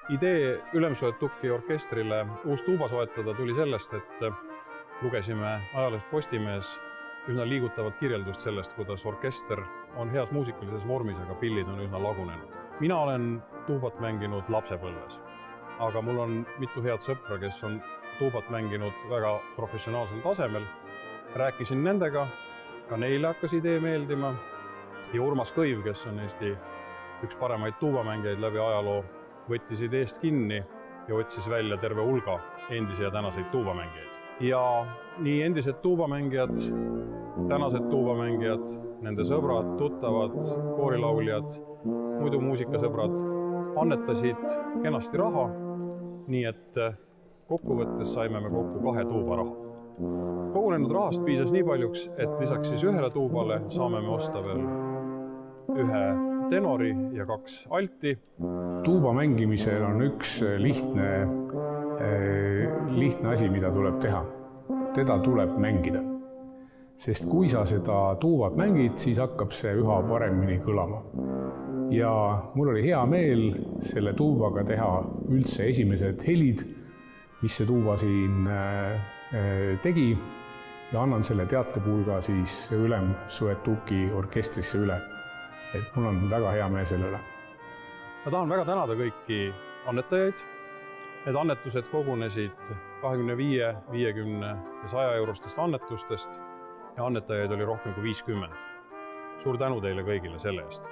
Idee Ülemsoe Tuki orkestrile uus tuuba soetada tuli sellest, et lugesime ajalehest Postimees üsna liigutavat kirjeldust sellest, kuidas orkester on heas muusikalises vormis, aga pillid on üsna lagunenud. Mina olen tuubat mänginud lapsepõlves, aga mul on mitu head sõpra, kes on tuubat mänginud väga professionaalsel tasemel. Rääkisin nendega, ka neile hakkas idee meeldima ja Urmas Kõiv, kes on Eesti üks paremaid tuubamängijaid läbi ajaloo, võttis ideest kinni ja otsis välja terve hulga endisi ja tänaseid tuubamängijaid. Ja nii endised tuubamängijad, tänased tuubamängijad, nende sõbrad, tuttavad, koorilauljad, muidu muusikasõbrad annetasid kenasti raha, nii et kokkuvõttes saime me kokku 2 tuuba raha. Kogunenud rahast piisas nii paljuks, et lisaks siis 1 tuubale saame me osta veel 1 tenori ja 2 alti. Tuuba mängimisel on üks lihtne asi, mida tuleb teha. Teda tuleb mängida. Sest kui sa seda tuubat mängid, siis hakkab see üha paremini kõlama. Ja mul oli hea meel selle tuubaga teha üldse esimesed helid, mis see tuuba siin tegi, ja annan selle teatepulga siis Ülemsoe Tuki orkestrisse üle. Et mul on väga hea meel selle üle. Ma tahan väga tänada kõiki annetajaid. Need annetused kogunesid 25, 50 ja 100 eurostest annetustest ja annetajaid oli rohkem kui 50. Suur tänu teile kõigile selle eest.